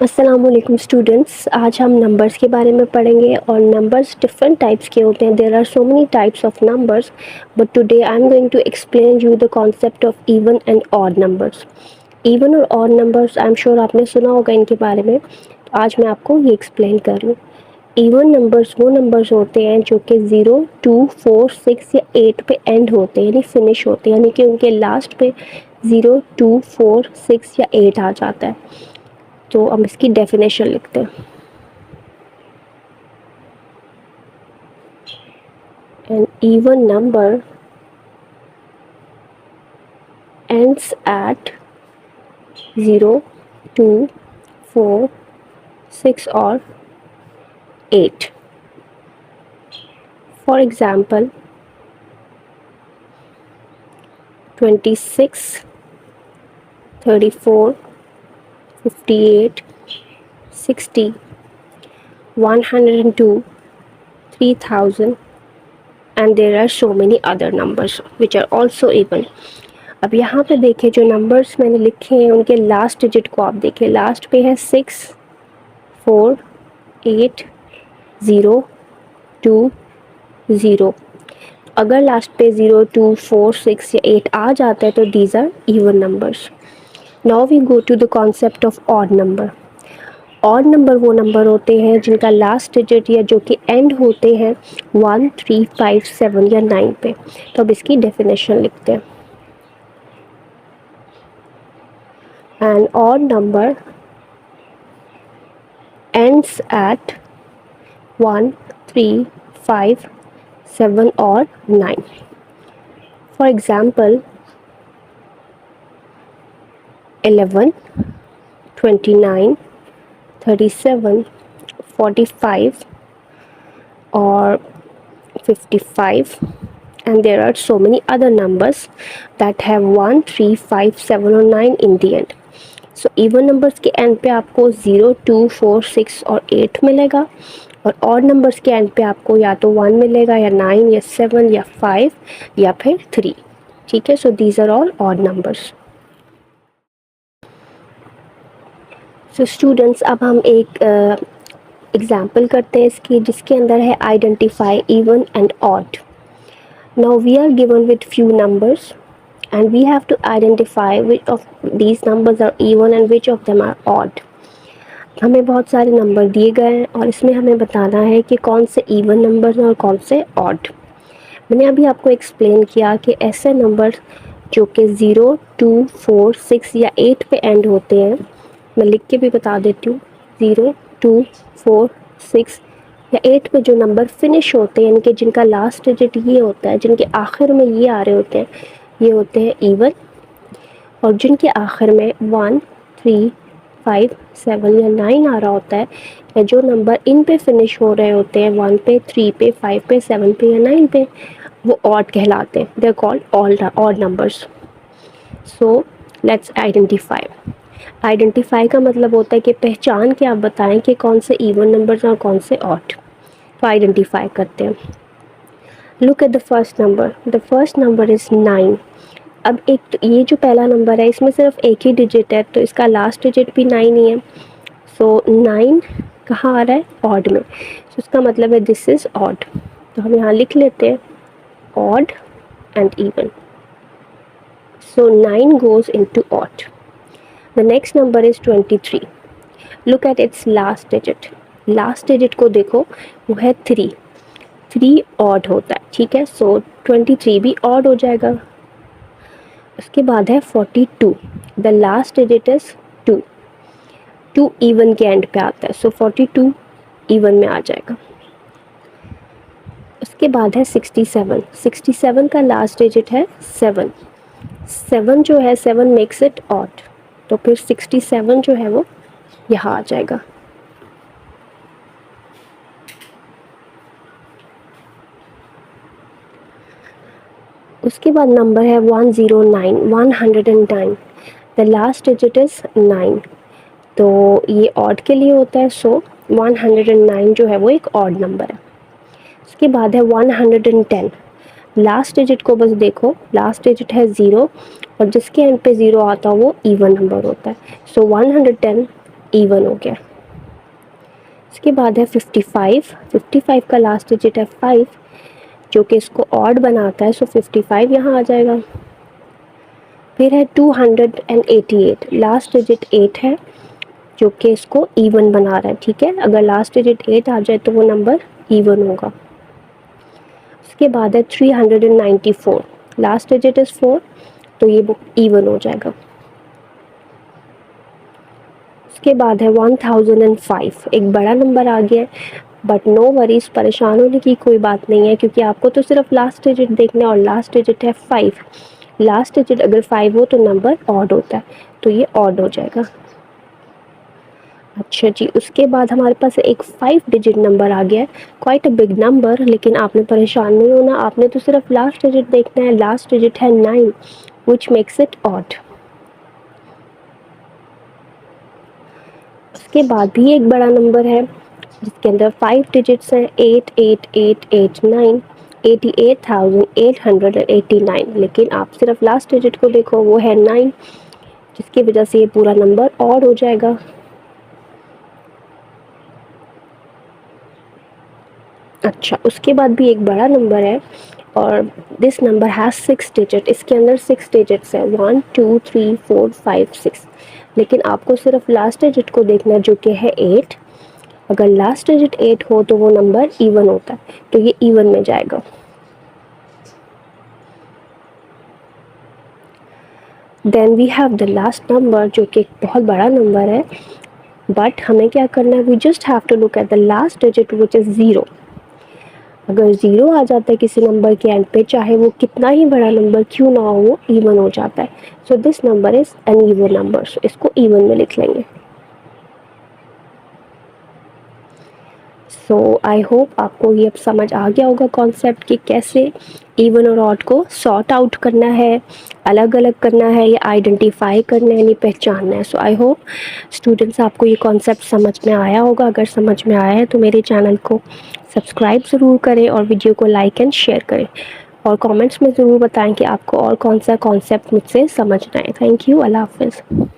अस्सलामुअलैकुम स्टूडेंट्स, आज हम नंबर्स के बारे में पढ़ेंगे और नंबर्स डिफरेंट टाइप्स के होते हैं. There are so many types of numbers, but today I am going to explain you the concept of even and odd numbers. Even और odd numbers I am sure आपने सुना होगा इनके बारे में, तो आज मैं आपको ये एक्सप्लेन कर रही हूँ. इवन नंबर्स वो नंबर्स होते हैं जो कि 0, 2, 4, 6 या 8 पे एंड होते हैं, यानी फिनिश होते हैं, यानी कि उनके लास्ट पे 0, 2, 4, 6 या 8 आ जाता है. तो अब इसकी डेफिनेशन लिखते हैं. An even number ends at 0, 2, 4, 6 or 8. For example, 26, 34, 58, 60, 102, 3000 and there are so many other numbers which are also even. अब यहाँ पे देखें जो नंबर्स मैंने लिखे हैं उनके लास्ट डिजिट को आप देखें. लास्ट पे है 6, 4, 8, 0, 2, 0. अगर लास्ट पे 0, 2, 4, 6 या 8 आ जाता है तो these are even numbers. Now we go to the concept of odd number. Odd number वो नंबर होते हैं जिनका लास्ट डिजिट या जो कि एंड होते हैं 1, 3, 5, 7 या 9 पे. तो अब इसकी डेफिनेशन लिखते हैं. An odd number ends at 1, 3, 5, 7 or 9. For example, 11, 29, 37, 45 or 55, and there are so many other numbers that have 1, 3, 5, 7 or 9 in the end. So even numbers के एंड पे आपको 0, 2, 4, 6 और 8 मिलेगा और ऑड नंबर्स के एंड पे आपको या तो 1 मिलेगा या 9 या 7 या 5 या फिर 3. ठीक है, so these are all odd numbers. So students, अब हम एक एग्जाम्पल करते हैं इसकी, जिसके अंदर है identify even and odd. Now we are given with few numbers and we have to identify which of these numbers are even and which of them are odd. हमें बहुत सारे नंबर दिए गए हैं और इसमें हमें बताना है कि कौन से इवन नंबर हैं और कौन से ऑड. मैंने अभी आपको एक्सप्लेन किया कि ऐसे नंबर जो कि 0, 2, 4, 6 या 8 पे एंड होते हैं, मैं लिख के भी बता देती हूँ. 0, 2, 4, 6 या 8 पे जो नंबर फिनिश होते हैं, यानी कि जिनका लास्ट डिजिट ये होता है, जिनके आखिर में ये आ रहे होते हैं, ये होते हैं इवन. और जिनके आखिर में 1, 3, 5, 7 या 9 आ रहा होता है, या जो नंबर इन पे फिनिश हो रहे होते हैं 1 पे, 3 पे, 5 पे, 7 पे या 9 पे, वो ऑड कहलाते हैं. They are called odd numbers. So let's identify. Identify का मतलब होता है कि पहचान के आप बताएं कि कौन से इवन नंबर्स और कौन से ऑड. तो आइडेंटिफाई करते हैं. Look at the first number. The first number is 9. अब एक तो ये जो पहला नंबर है इसमें सिर्फ एक ही डिजिट है, तो इसका लास्ट डिजिट भी 9 ही है. सो 9 कहाँ आ रहा है? ऑड में. तो इसका मतलब है दिस इज़ ऑड. तो हम यहाँ लिख लेते हैं odd and even. So 9 goes into odd. The next number is 23. Look at its last digit. Last digit को देखो, वो है 3. 3 ऑड होता है. ठीक है, सो 23 भी ऑड हो जाएगा. उसके बाद है 42. The last digit is 2. 2 even के एंड पे आता है, सो 42 इवन में आ जाएगा. उसके बाद है 67. 67 का लास्ट डिजिट है 7. 7 जो है 7 मेक्स इट ऑड, तो फिर 67 जो है वो यहाँ आ जाएगा. उसके बाद नंबर है 109. 109. द लास्ट डिजिट इज़ 9, तो ये ऑड के लिए होता है. सो 109 जो है वो एक ऑड नंबर है. उसके बाद है 110. लास्ट डिजिट को बस देखो, लास्ट डिजिट है 0 और जिसके एंड पे 0 आता है वो इवन नंबर होता है. सो 110 इवन हो गया। इसके बाद है 55, 55 का लास्ट डिजिट है 5 जो कि इसको ऑड बनाता है, सो 55 यहाँ आ जाएगा। फिर है 288, लास्ट डिजिट 8 है जो कि इसको इवन बना रहा है, ठीक है। अगर लास्ट डिजिट 8 आ जाए तो वो नंबर इवन होगा। उसके बाद है 394, लास्ट डिजिट इज 4 तो ये बुक इवन हो जाएगा। उसके बाद है 1005, एक बड़ा नंबर आ गया है, बट नो वरीज, परेशान होने की कोई बात नहीं है क्योंकि आपको तो सिर्फ लास्ट डिजिट देखना है और लास्ट डिजिट है 5। लास्ट डिजिट अगर 5 हो तो नंबर ऑड होता है, तो ये ऑड हो जाएगा। अच्छा जी, उसके बाद हमारे पास एक 5 डिजिट नंबर आ गया है, क्वाइट अ बिग नंबर, लेकिन आपने परेशान नहीं होना, आपने तो सिर्फ लास्ट डिजिट देखना है। लास्ट डिजिट है 9 विच मेक्स इट ऑड। उसके बाद भी एक बड़ा नंबर है जिसके अंदर 5 डिजिट्स हैं, 88889, 88,889, लेकिन आप सिर्फ लास्ट डिजिट को देखो, वो है 9, जिसकी वजह से ये पूरा नंबर ऑड हो जाएगा। अच्छा, उसके बाद भी एक बड़ा नंबर है और दिस नंबर हैज़ 6 डिजिट, इसके अंदर 6 डिजिट्स है, 1 2 3 4 5 6, लेकिन आपको सिर्फ लास्ट डिजिट को देखना है जो कि है 8। अगर लास्ट डिजिट 8 हो तो वो नंबर इवन होता है, तो ये इवन में जाएगा। Then we have the last number जो कि एक बहुत बड़ा नंबर है, बट हमें क्या करना है, we just have to look at the last digit which is 0। अगर 0 आ जाता है किसी नंबर के एंड पे, चाहे वो कितना ही बड़ा नंबर क्यों ना हो, वो इवन हो जाता है। So this number is an even number, so इसको इवन में लिख लेंगे। सो आई होप आपको ये अब समझ आ गया होगा कॉन्सेप्ट कि कैसे इवन और ऑड को सॉर्ट आउट करना है, अलग अलग करना है या आइडेंटिफाई करना है, यानी पहचानना है। सो आई होप स्टूडेंट्स आपको ये कॉन्सेप्ट समझ में आया होगा। अगर समझ में आया है तो मेरे चैनल को सब्सक्राइब ज़रूर करें और वीडियो को लाइक एंड शेयर करें, और कमेंट्स में ज़रूर बताएं कि आपको और कौन सा कॉन्सेप्ट मुझसे समझना है। थैंक यू, अल्लाह हाफ़िज़।